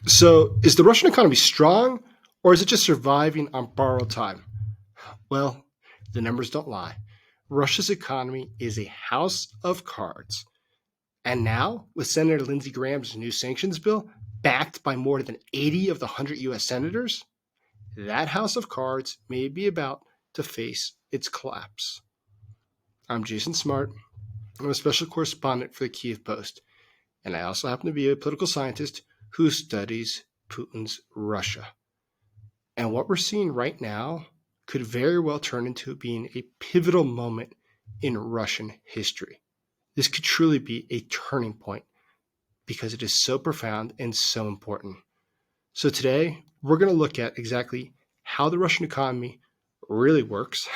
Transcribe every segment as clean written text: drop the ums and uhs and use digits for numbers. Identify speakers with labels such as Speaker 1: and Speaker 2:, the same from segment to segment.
Speaker 1: So, is the Russian economy strong, or is it just surviving on borrowed time? Well, the numbers don't lie. Russia's economy is a house of cards. And now, with Senator Lindsey Graham's new sanctions bill, backed by more than 80 of the 100 US senators, that house of cards may be about to face its collapse. I'm Jason Smart. I'm a special correspondent for the Kiev Post, and I also happen to be a political scientist who studies Putin's Russia. And what we're seeing right now could very well turn into being a pivotal moment in Russian history. This could truly be a turning point because it is so profound and so important. So today, we're going to look at exactly how the Russian economy really works,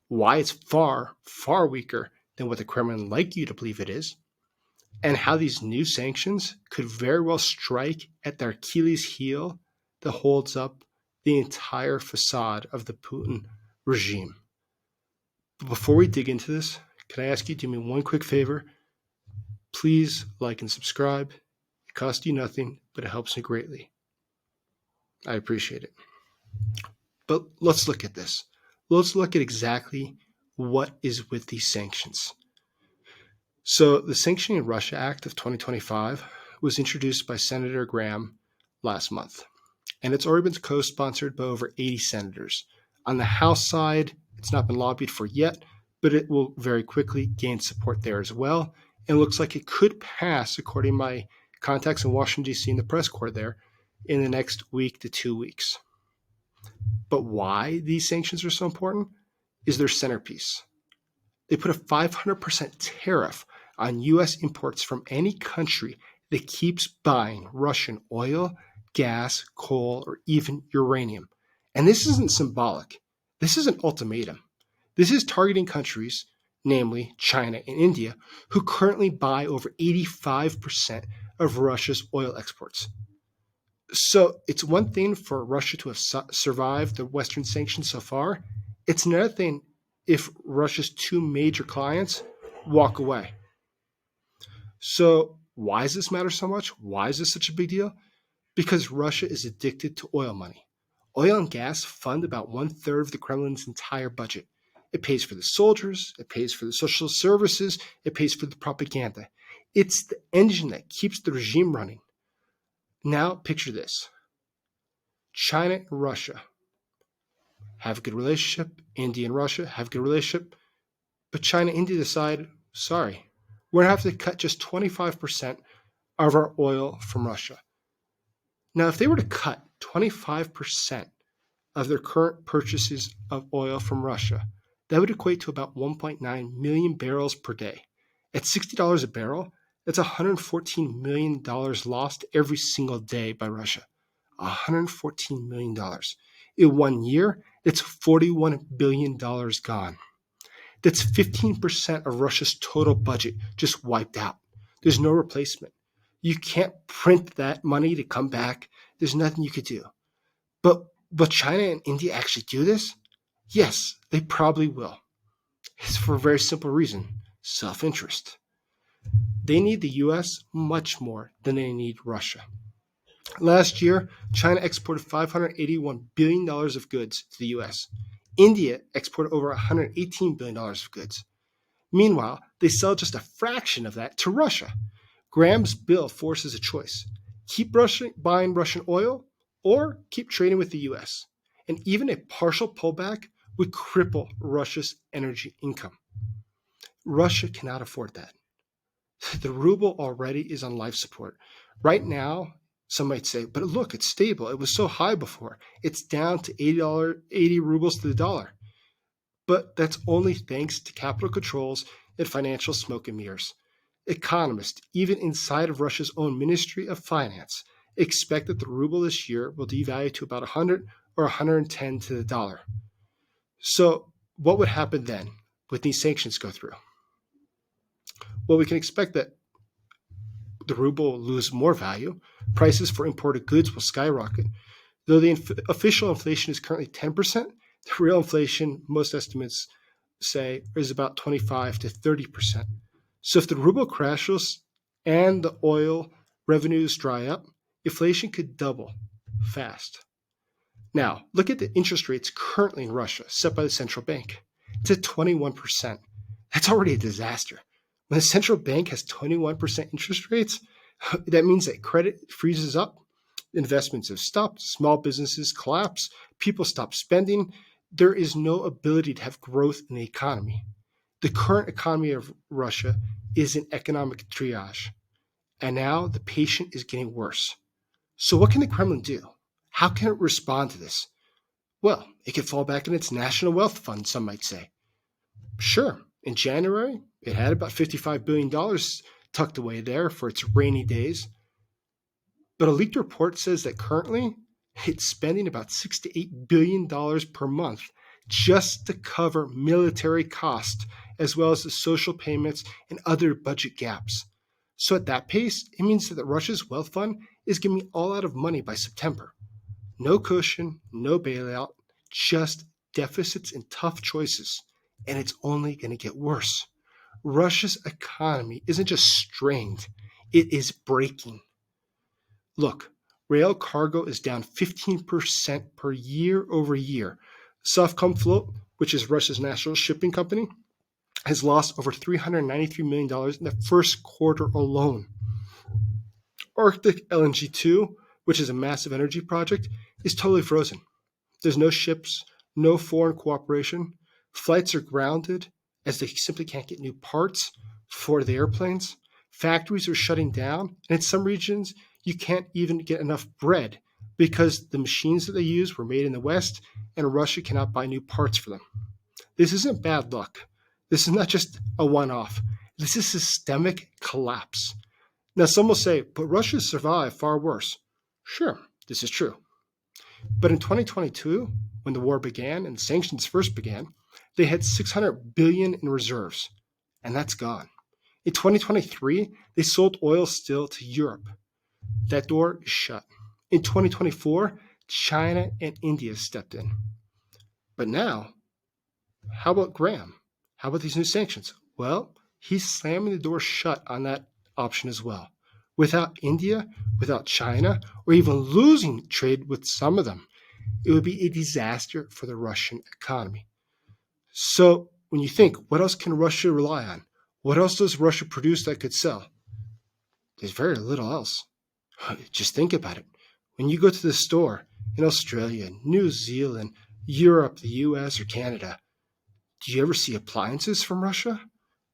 Speaker 1: why it's far, far weaker than what the Kremlin like you to believe it is, and how these new sanctions could very well strike at the Achilles heel that holds up the entire facade of the Putin regime. But before we dig into this, can I ask you to do me one quick favor? Please like and subscribe. It costs you nothing, but it helps me greatly. I appreciate it. But let's look at this. Let's look at exactly what is with these sanctions. So the Sanctioning Russia Act of 2025 was introduced by Senator Graham last month, and it's already been co-sponsored by over 80 senators. On the House side, it's not been lobbied for yet, but it will very quickly gain support there as well, and looks like it could pass, according to my contacts in Washington, D.C. in the press corps there, in the next week to 2 weeks. But why these sanctions are so important is their centerpiece. They put a 500% tariff on U.S. imports from any country that keeps buying Russian oil, gas, coal, or even uranium. And this isn't symbolic. This is an ultimatum. This is targeting countries, namely China and India, who currently buy over 85% of Russia's oil exports. So it's one thing for Russia to have survived the Western sanctions so far. It's another thing if Russia's two major clients walk away. So why does this matter so much? Why is this such a big deal? Because Russia is addicted to oil money. Oil and gas fund about 1/3 of the Kremlin's entire budget. It pays for the soldiers, it pays for the social services, it pays for the propaganda. It's the engine that keeps the regime running. Now picture this. China and Russia have a good relationship. India and Russia have a good relationship. But China and India decide, sorry, we're going to have to cut just 25% of our oil from Russia. Now, if they were to cut 25% of their current purchases of oil from Russia, that would equate to about 1.9 million barrels per day. At $60 a barrel, that's $114 million lost every single day by Russia. $114 million. In 1 year, it's $41 billion gone. That's 15% of Russia's total budget just wiped out. There's no replacement. You can't print that money to come back. There's nothing you could do. But will China and India actually do this? Yes, they probably will. It's for a very simple reason: self-interest. They need the US much more than they need Russia. Last year, China exported $581 billion of goods to the US. India exported over $118 billion of goods. Meanwhile, they sell just a fraction of that to Russia. Graham's bill forces a choice: keep buying Russian oil or keep trading with the US. And even a partial pullback would cripple Russia's energy income. Russia cannot afford that. The ruble already is on life support. Right now, some might say, but look, it's stable. It was so high before. It's down to 80 rubles to the dollar. But that's only thanks to capital controls and financial smoke and mirrors. Economists, even inside of Russia's own Ministry of Finance, expect that the ruble this year will devalue to about 100 or 110 to the dollar. So what would happen then when these sanctions go through? Well, we can expect that the ruble will lose more value. Prices for imported goods will skyrocket. Though the official inflation is currently 10%, the real inflation, most estimates say, is about 25 to 30%. So if the ruble crashes and the oil revenues dry up, inflation could double fast. Now, look at the interest rates currently in Russia set by the central bank. It's at 21%. That's already a disaster. When the central bank has 21% interest rates, that means that credit freezes up, investments have stopped, small businesses collapse, people stop spending. There is no ability to have growth in the economy. The current economy of Russia is an economic triage, and now the patient is getting worse. So, what can the Kremlin do? How can it respond to this? Well, it could fall back in its national wealth fund, some might say. Sure, in January, it had about $55 billion tucked away there for its rainy days. But a leaked report says that currently it's spending about $6 to $8 billion per month just to cover military costs, as well as the social payments and other budget gaps. So at that pace, it means that Russia's wealth fund is going to be all out of money by September. No cushion, no bailout, just deficits and tough choices. And it's only going to get worse. Russia's economy isn't just strained, it is breaking. Look, rail cargo is down 15% per year over year. Sovcomflot, which is Russia's national shipping company, has lost over $393 million in the first quarter alone. Arctic LNG 2, which is a massive energy project, is totally frozen. There's no ships, no foreign cooperation. Flights are grounded as they simply can't get new parts for the airplanes. Factories are shutting down, and in some regions, you can't even get enough bread because the machines that they use were made in the West, and Russia cannot buy new parts for them. This isn't bad luck. This is not just a one-off. This is systemic collapse. Now, some will say, but Russia survived far worse. Sure, this is true. But in 2022, when the war began and sanctions first began, they had $600 billion in reserves, and that's gone. In 2023, they sold oil still to Europe. That door is shut. In 2024, China and India stepped in. But now, how about Graham? How about these new sanctions? Well, he's slamming the door shut on that option as well. Without India, without China, or even losing trade with some of them, it would be a disaster for the Russian economy. So when you think, what else can Russia rely on? What else does Russia produce that could sell? There's very little else. Just think about it. When you go to the store in Australia, New Zealand, Europe, the US, or Canada, do you ever see appliances from Russia?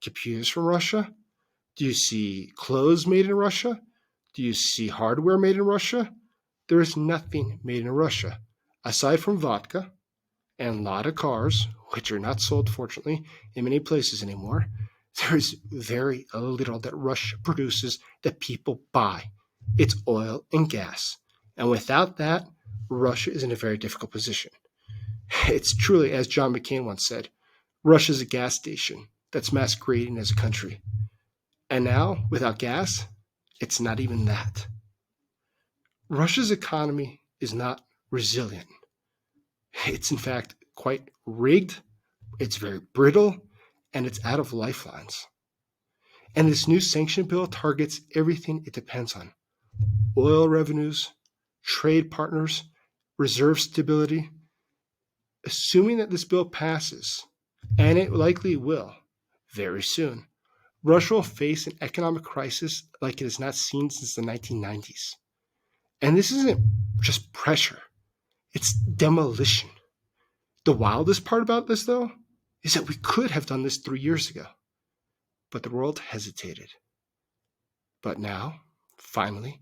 Speaker 1: Computers from Russia? Do you see clothes made in Russia? Do you see hardware made in Russia? There is nothing made in Russia, aside from vodka and a lot of cars, which are not sold, fortunately, in many places anymore. There's very little that Russia produces that people buy. It's oil and gas. And without that, Russia is in a very difficult position. It's truly, as John McCain once said, Russia's a gas station that's masquerading as a country. And now, without gas, it's not even that. Russia's economy is not resilient. It's in fact quite rigged, it's very brittle, and it's out of lifelines. And this new sanction bill targets everything it depends on: oil revenues, trade partners, reserve stability. Assuming that this bill passes, and it likely will very soon, Russia will face an economic crisis like it has not seen since the 1990s. And this isn't just pressure, it's demolition. The wildest part about this, though, is that we could have done this 3 years ago, but the world hesitated. But now, finally,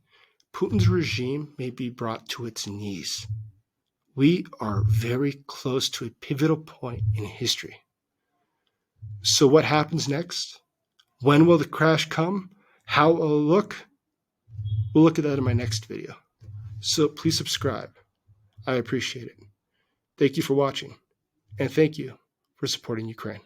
Speaker 1: Putin's regime may be brought to its knees. We are very close to a pivotal point in history. So what happens next? When will the crash come? How will it look? We'll look at that in my next video. So please subscribe. I appreciate it. Thank you for watching, and thank you for supporting Ukraine.